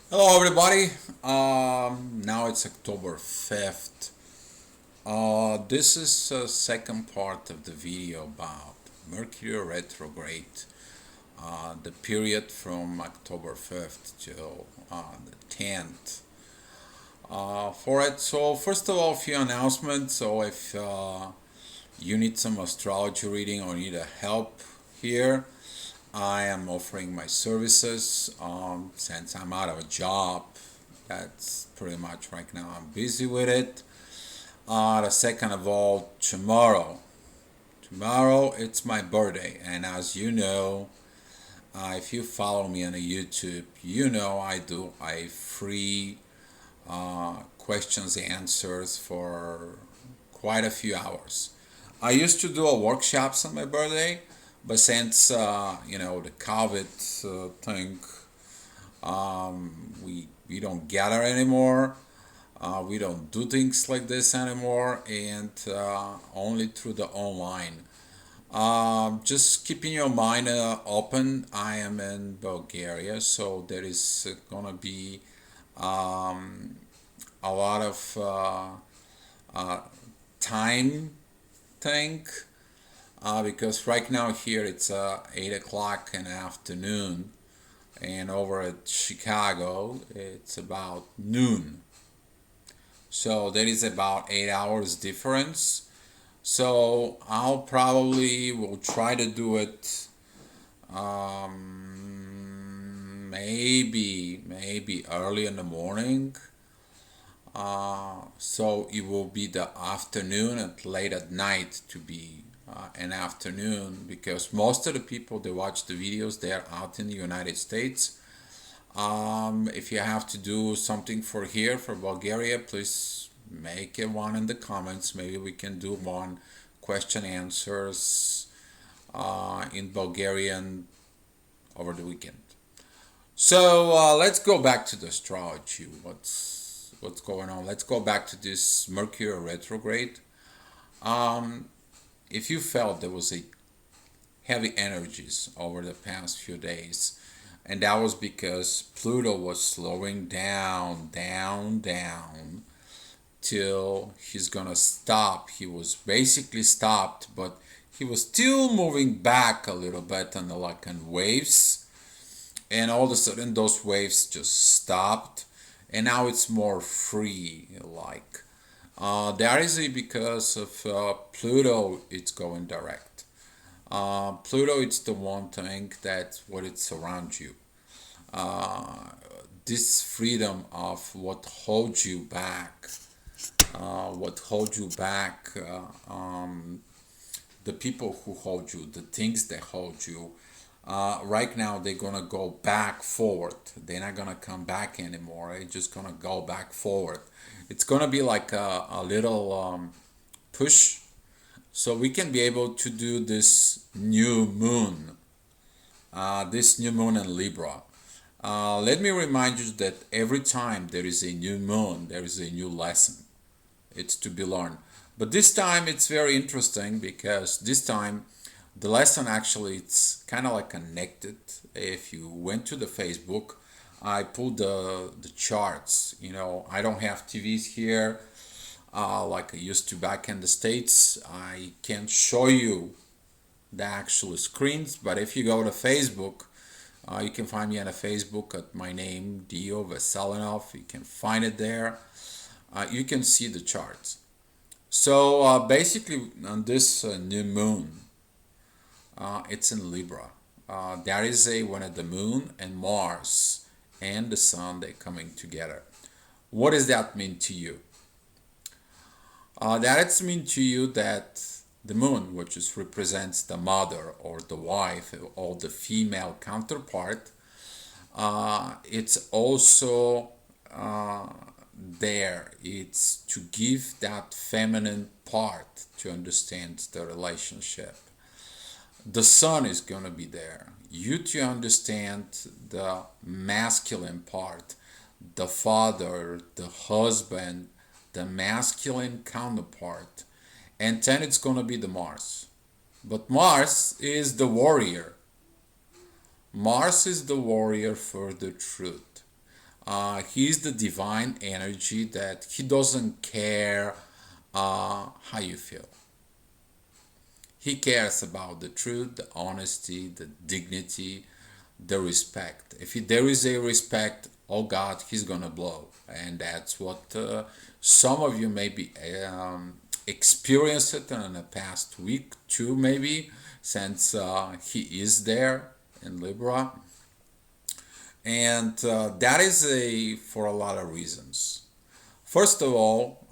Hello, everybody. Now it's October 5th. This is the second part of the video about Mercury retrograde, the period from October 5th till the 10th. For it, so first of all, a few announcements. So if you need some astrology reading or need a help here, I am offering my services since I'm out of a job. That's pretty much right now. I'm busy with it. The second of all, tomorrow. Tomorrow it's my birthday, and as you know, if you follow me on YouTube, you know I do a free questions and answers for quite a few hours. I used to do a workshops on my birthday, but since the COVID thing, we don't gather anymore. We don't do things like this anymore, and only through the online. Just keeping your mind open. I am in Bulgaria, so there is gonna be um, a lot of time thing because right now here it's 8 o'clock in the afternoon, and over at Chicago it's about noon. So there is about 8 hours difference. So I'll probably will try to do it maybe early in the morning. So it will be the afternoon and late at night to be an afternoon because most of the people that watch the videos they're out in the United States. If you have to do something for here for Bulgaria, please make it one in the comments. Maybe we can do one question answers in Bulgarian over the weekend. So let's go back to the astrology. What's going on? Let's go back to this Mercury retrograde. Um, if you felt there was a heavy energies over the past few days, and that was because Pluto was slowing down till he's gonna stop. He was basically stopped, but he was still moving back a little bit on the like on waves, and all of a sudden those waves just stopped, and now it's more free. Like that is because of Pluto. It's going direct. Pluto, it's the one thing that what it's around you. Uh, this freedom of what holds you back, what holds you back, the people who hold you, the things that hold you. Right now, they're gonna go back forward. They're not gonna come back anymore. They're just gonna go back forward. It's gonna be like a little push, so we can be able to do this new moon in Libra. Let me remind you that every time there is a new moon, there is a new lesson. It's to be learned. But this time it's very interesting because this time the lesson actually it's kind of like connected. If you went to the Facebook, I pulled the charts. You know, I don't have TVs here like I used to back in the States. I can't show you the actual screens, but if you go to Facebook, you can find me on a Facebook at my name, Dio Veselinov. You can find it there. You can see the charts. So basically, on this new moon, it's in Libra. There is a when the moon and Mars and the sun they're coming together. What does that mean to you? That mean to you that the moon, which is represents the mother or the wife or the female counterpart, it's also uh, there. It's to give that feminine part to understand the relationship. The sun is going to be there. You to understand the masculine part, the father, the husband, the masculine counterpart, and then it's going to be the Mars. But Mars is the warrior. Mars is the warrior for the truth. He's the divine energy that he doesn't care how you feel. He cares about the truth, the honesty, the dignity, the respect. If there is a respect, oh God, he's gonna blow, and that's what some of you maybe experienced it in the past week, too, maybe, since he is there in Libra, and that is a for a lot of reasons. First of all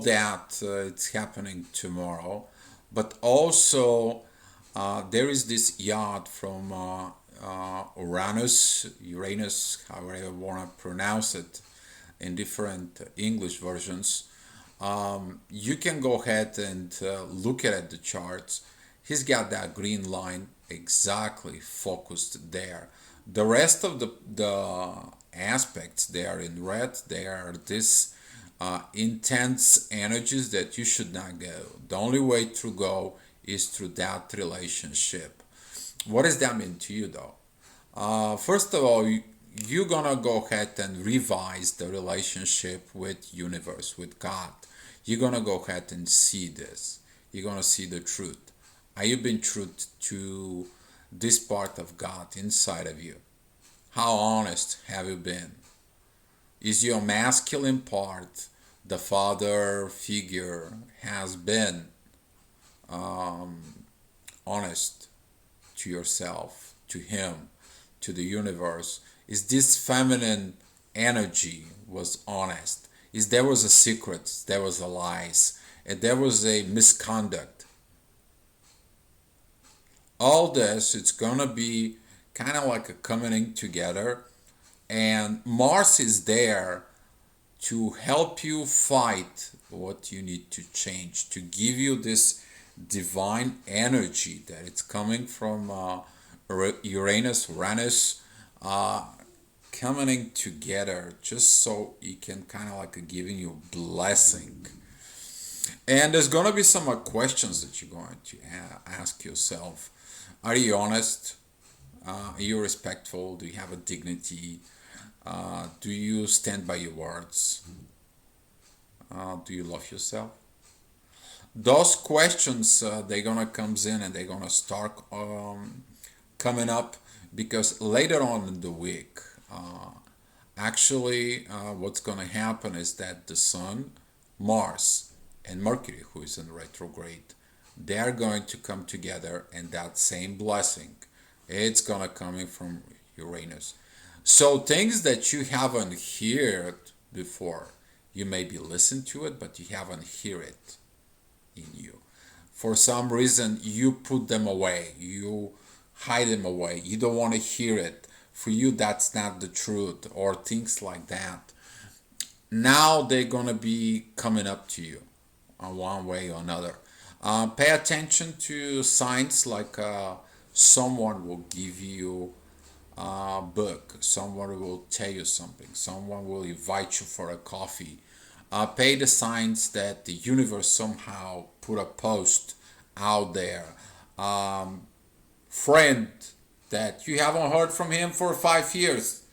that it's happening tomorrow, but also there is this yacht from Uranus, however you want to pronounce it, in different English versions. You can go ahead and look at the charts. He's got that green line exactly focused there. The rest of the aspects, they are in red. They are this intense energies that you should not go. The only way to go is through that relationship. What does that mean to you, though? First of all, you're gonna go ahead and revise the relationship with universe, with God. You're gonna go ahead and see this. You're gonna see the truth. Are you being true to this part of God inside of you? How honest have you been? Is your masculine part, the father figure, has been honest to yourself, to him, to the universe? Is this feminine energy was honest? Is there was a secret, there was a lies, and there was a misconduct? All this, it's gonna be kind of like a coming together, and Mars is there to help you fight what you need to change, to give you this divine energy that it's coming from Uranus, uh, coming together just so it can kind of like giving you blessing. And there's gonna be some questions that you're going to ask yourself. Are you honest? Are you respectful? Do you have a dignity? Do you stand by your words? Do you love yourself? Those questions they're gonna comes in and they're gonna start coming up because later on in the week, what's gonna happen is that the Sun, Mars, and Mercury, who is in retrograde, they are going to come together, and that same blessing, it's gonna coming from Uranus. So things that you haven't heard before, you maybe listen to it, but you haven't hear it in you. For some reason, you put them away. You hide them away. You don't want to hear it. For you, that's not the truth, or things like that. Now they're gonna be coming up to you, one way or another. Pay attention to signs like someone will give you book. Someone will tell you something. Someone will invite you for a coffee. Pay the signs that the universe somehow put a post out there. Friend that you haven't heard from him for 5 years.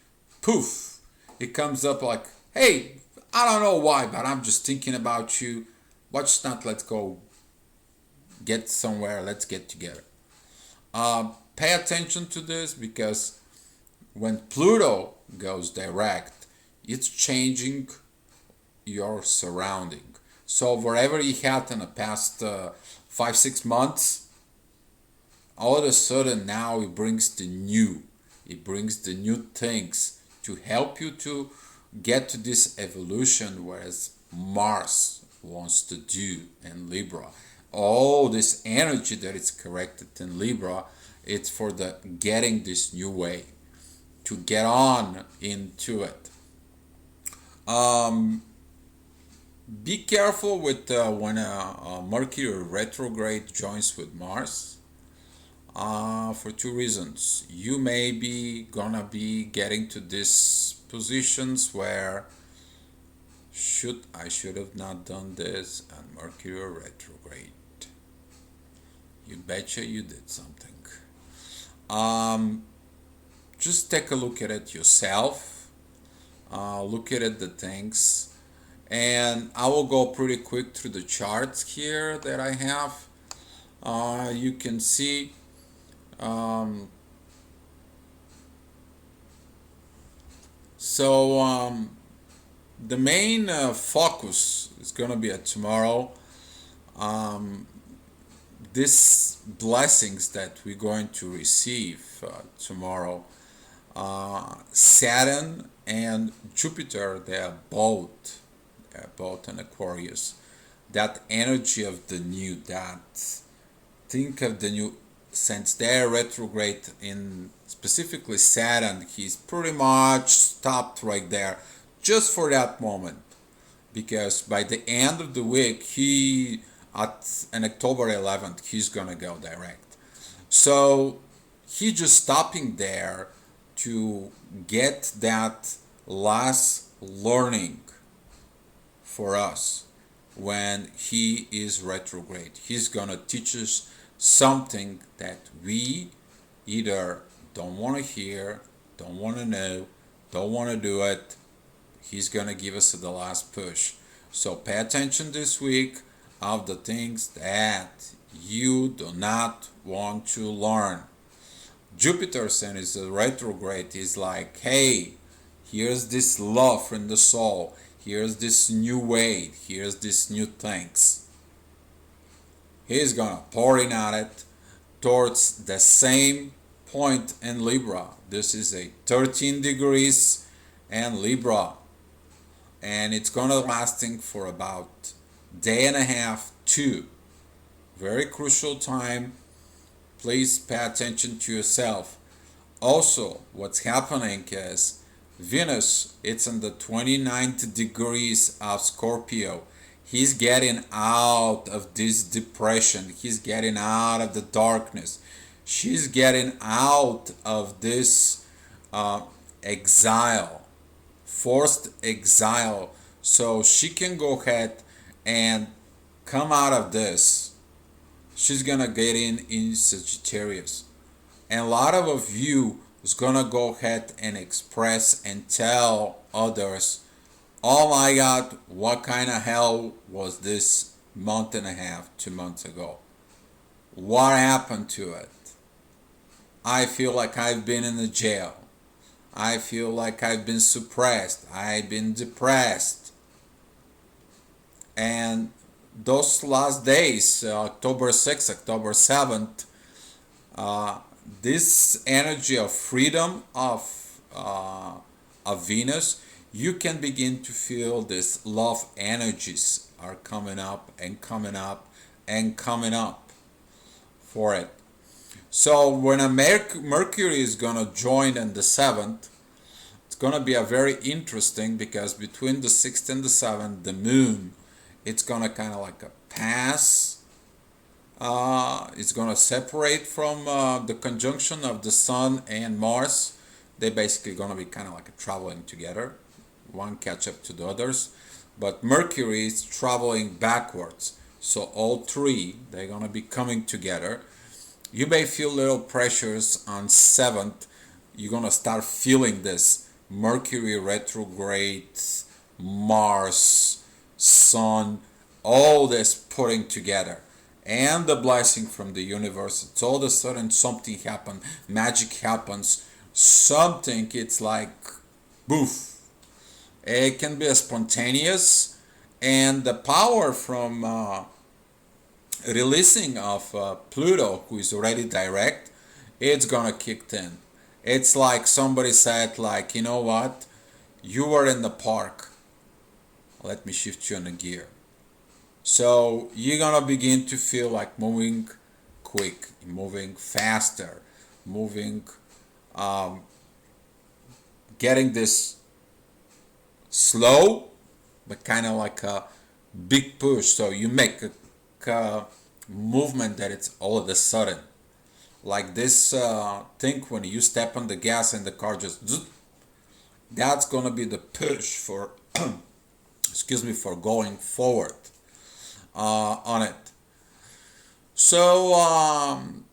Poof! It comes up like, hey, I don't know why, but I'm just thinking about you. Let's not let's go get somewhere. Let's get together. Pay attention to this because when Pluto goes direct, it's changing your surrounding. So wherever you had in the past 5 6 months, all of a sudden now it brings the new. It brings the new things to help you to get to this evolution, whereas Mars wants to do in Libra. All this energy that is corrected in Libra, it's for the getting this new way to get on into it. Um, be careful with when Mercury retrograde joins with Mars. For two reasons. You may be gonna be getting to these positions where should have not done this and Mercury retrograde. You betcha you did something. Um, just take a look at it yourself. looking at the things. And I will go pretty quick through the charts here that I have. You can see um, the main focus is going to be at tomorrow. Um, these blessings that we're going to receive tomorrow, Saturn and Jupiter, they're both in Aquarius. That energy of the new, that think of the new, since they're retrograde in specifically Saturn, he's pretty much stopped right there just for that moment, because by the end of the week he at on October 11th he's gonna go direct. So he just stopping there to get that last learning for us. When he is retrograde, he's gonna teach us something that we either don't want to hear, don't want to know, don't want to do it. He's gonna give us the last push. So pay attention this week of the things that you do not want to learn. Jupiter, since is a retrograde, is like, hey, here's this love in the soul. Here's this new way. Here's this new things. He's gonna pour in at it towards the same point in Libra. This is a 13 degrees and Libra, and it's gonna lasting for about day and a half, two. Very crucial time. Please pay attention to yourself. Also, what's happening is Venus, it's in the 29th degrees of Scorpio. He's getting out of this depression. He's getting out of the darkness. She's getting out of this exile, forced exile. So she can go ahead and come out of this. She's gonna get in Sagittarius. And a lot of you is gonna go ahead and express and tell others, oh my God, what kind of hell was this month and a half, 2 months ago? What happened to it? I feel like I've been in the jail. I feel like I've been suppressed. I've been depressed. And those last days, October 6th, October 7th, this energy of freedom of Venus, you can begin to feel this love energies are coming up and coming up and coming up for it. So when a Mercury is gonna join on the 7th, it's gonna be a very interesting, because between the 6th and the 7th, the moon, it's gonna kind of like a pass. It's gonna separate from the conjunction of the Sun and Mars. They're basically gonna be kind of like traveling together, one catch up to the others. But Mercury is traveling backwards, so all three, they're gonna be coming together. You may feel little pressures on 7th. You're gonna start feeling this Mercury retrograde, Mars, Sun, all this putting together, and the blessing from the universe. It's all of a sudden something happens, magic happens, something, it's like boof. It can be a spontaneous, and the power from releasing of Pluto, who is already direct, it's gonna kick in. It's like somebody said, like, you know what, you were in the park, let me shift you in a gear. So you're gonna begin to feel like moving quick, moving faster, moving, getting this slow, but kind of like a big push. So you make a movement that it's all of a sudden. Like this thing when you step on the gas and the car just zzz, that's gonna be the push for excuse me, for going forward on it. So on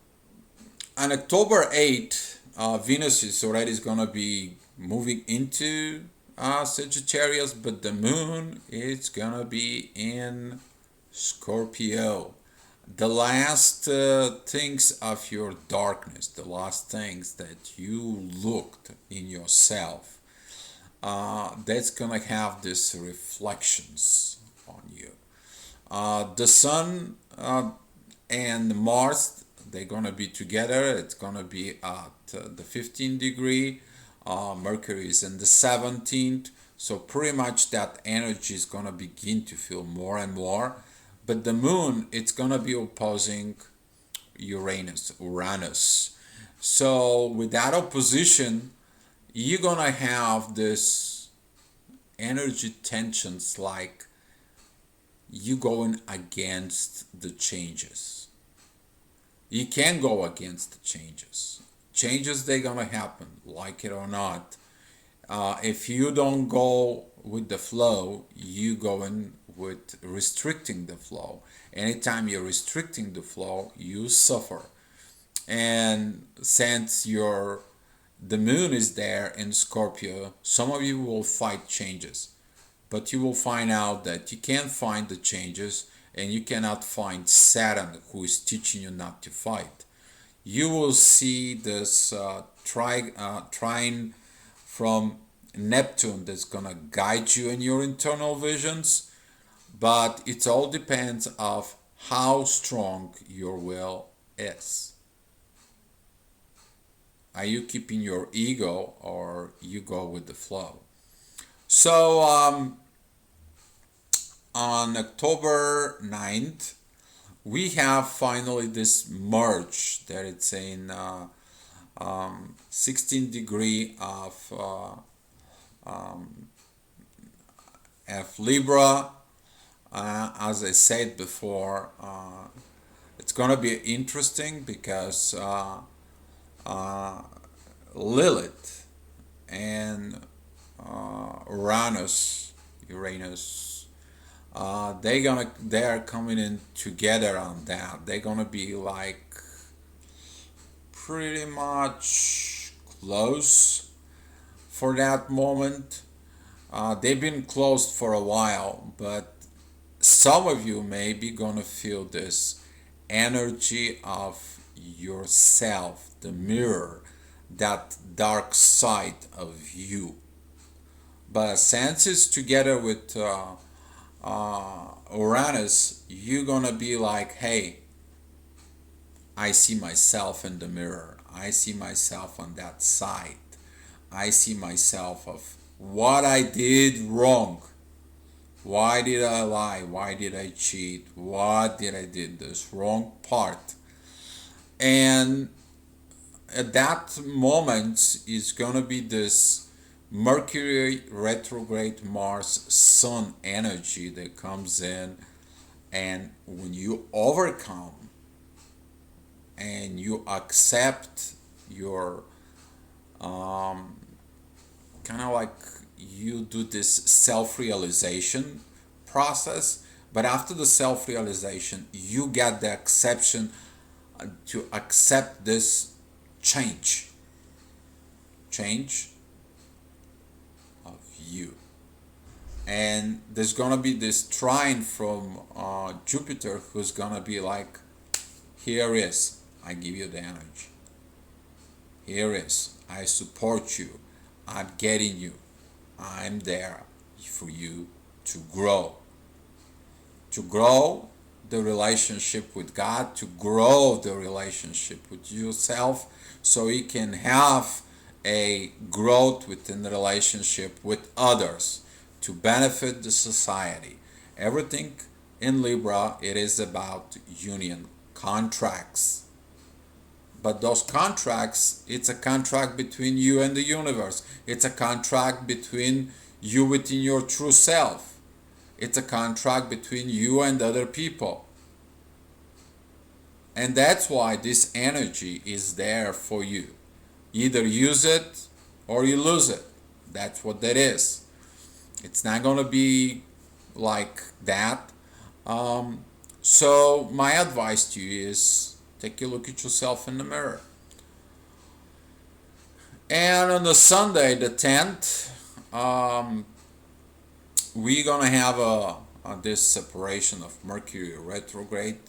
October 8th, Venus is already gonna be moving into Sagittarius, but the moon is gonna be in Scorpio. The last things of your darkness, the last things that you looked in yourself, that's gonna have these reflections on you. The sun and Mars, they're gonna be together. It's gonna be at the 15th degree. Mercury is in the 17th. So pretty much that energy is gonna begin to feel more and more. But the moon, it's gonna be opposing Uranus. So with that opposition, you're gonna have this energy tensions, like you going against the changes. You can't go against the changes. Changes, they're gonna happen, like it or not. If you don't go with the flow, you going with restricting the flow. Anytime you're restricting the flow, you suffer. And since the moon is there in Scorpio, some of you will fight changes, but you will find out that you can't find the changes, and you cannot find Saturn, who is teaching you not to fight. You will see this trine from Neptune that's gonna guide you in your internal visions, but it all depends of how strong your will is. Are you keeping your ego, or you go with the flow? So on October 9th, we have finally this merge that it's in 16 degree of Libra. As I said before, it's gonna be interesting because Lilith and Uranus, they are coming in together on that. They're gonna be like pretty much close for that moment. They've been closed for a while, but some of you may be gonna feel this energy of yourself, the mirror, that dark side of you. But since it's together with Uranus, you're gonna be like, hey, I see myself in the mirror. I see myself on that side. I see myself of what I did wrong. Why did I lie? Why did I cheat? What did I did this wrong part? And at that moment is gonna be this Mercury retrograde Mars Sun energy that comes in, and when you overcome and you accept your kind of like you do this self-realization process, but after the self-realization you get the exception to accept this change of you. And there's gonna be this trine from Jupiter, who's gonna be like, here is, I give you the energy. Here is, I support you. I'm getting you. I'm there for you to grow. To grow the relationship with God, to grow the relationship with yourself, so you can have a growth within the relationship with others to benefit the society. Everything in Libra, it is about union, contracts. But those contracts, it's a contract between you and the universe. It's a contract between you within your true self. It's a contract between you and other people. And that's why this energy is there for you. Either use it or you lose it. That's what that is. It's not going to be like that. So my advice to you is take a look at yourself in the mirror. And on the Sunday, the 10th, um, we're gonna have this separation of Mercury retrograde,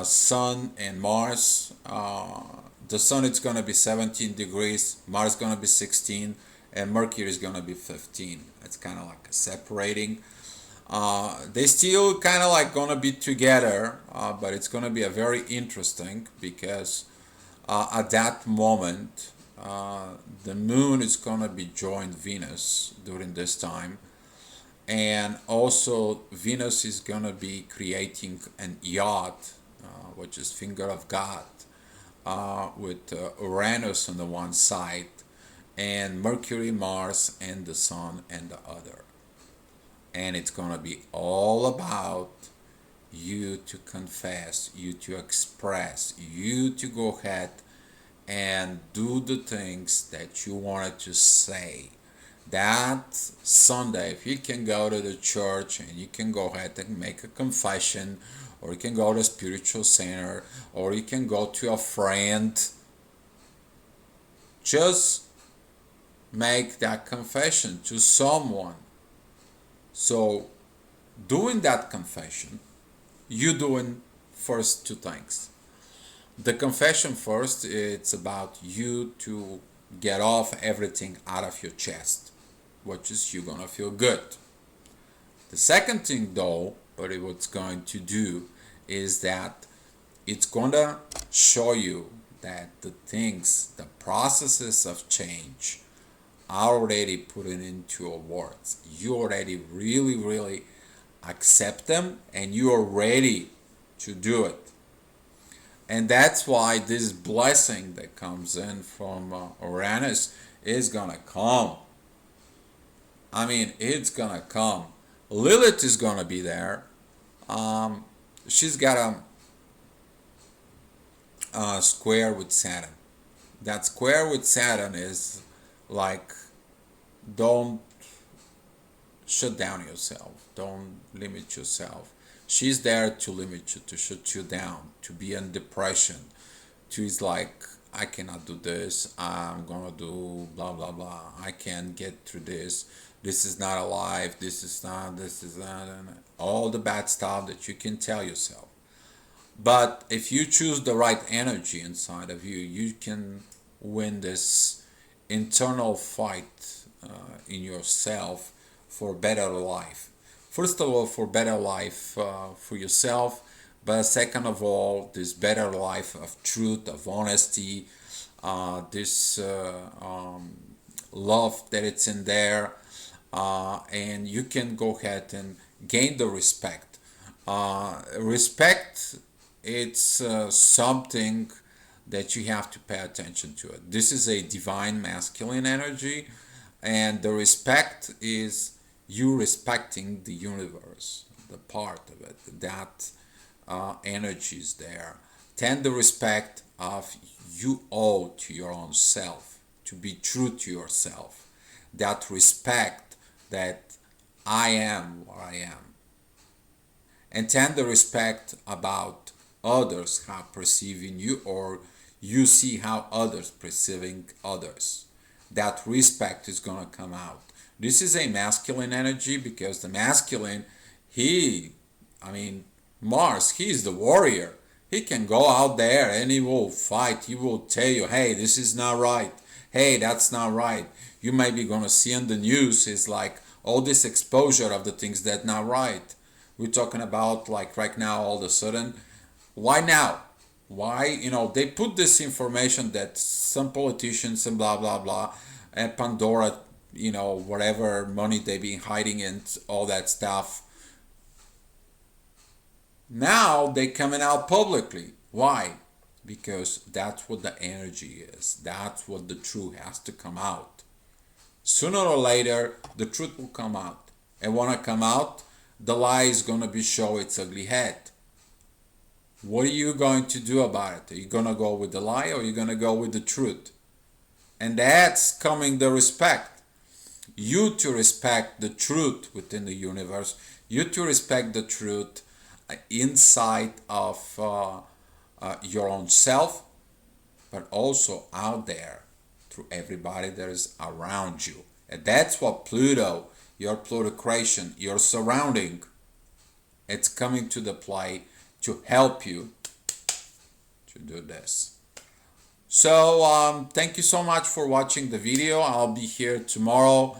Sun and Mars. The Sun is gonna be 17 degrees, Mars is gonna be 16, and Mercury is gonna be 15. It's kind of like separating. They still kind of like gonna be together, but it's gonna be a very interesting because at that moment the moon is gonna be joined Venus during this time, and also Venus is gonna be creating an yacht, which is finger of God, with Uranus on the one side, and Mercury, Mars, and the Sun and the other. And it's gonna be all about you to confess, you to express, you to go ahead and do the things that you wanted to say. That Sunday, if you can go to the church and you can go ahead and make a confession, or you can go to a spiritual center, or you can go to a friend, just make that confession to someone. So, doing that confession, you doing first two things. The confession first, it's about you to get off everything out of your chest, which is you're gonna feel good. The second thing though, what it's going to do is that it's gonna show you that the things, the processes of change are already put into your words. You already really, really accept them and you are ready to do it. And that's why this blessing that comes in from Uranus is gonna come. I mean, it's gonna come. Lilith is gonna be there. She's got a square with Saturn. That square with Saturn is like, don't shut down yourself. Don't limit yourself. She's there to limit you, to shut you down, to be in depression. She's like, I cannot do this. I'm gonna do blah blah blah. I can't get through this. This is not alive. This is not. This is not. And all the bad stuff that you can tell yourself. But if you choose the right energy inside of you, you can win this internal fight in yourself for better life. First of all, for better life for yourself, but second of all, this better life of truth, of honesty, this love that it's in there, and you can go ahead and gain the respect. Respect, it's something that you have to pay attention to it. This is a divine masculine energy, and the respect is you respecting the universe, the part of it, that energy is there. Tend the respect of you owe to your own self, to be true to yourself. That respect that I am what I am. And tend the respect about others how perceiving you, or you see how others perceiving others. That respect is gonna come out. This is a masculine energy because the masculine, Mars, he's the warrior. He can go out there and he will fight. He will tell you, hey, this is not right. Hey, that's not right. You may be gonna see on the news is like all this exposure of the things that not right. We're talking about like right now all of a sudden. Why now? Why, they put this information that some politicians and blah blah blah and Pandora, whatever money they've been hiding and all that stuff. Now they coming out publicly. Why? Because that's what the energy is. That's what the truth has to come out. Sooner or later, the truth will come out. And when it come out, the lie is gonna be show its ugly head. What are you going to do about it? Are you gonna go with the lie or are you gonna go with the truth? And that's coming the respect. You to respect the truth within the universe. You to respect the truth inside of your own self, but also out there through everybody that is around you. And that's what Pluto, your Pluto creation, your surrounding, it's coming to the play to help you to do this. So thank you so much for watching the video. I'll be here tomorrow.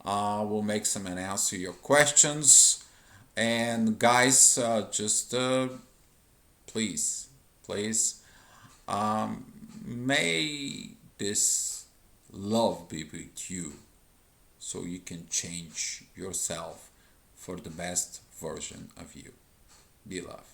We'll make some and answer your questions. And guys, just please, may this love be with you so you can change yourself for the best version of you. Be love.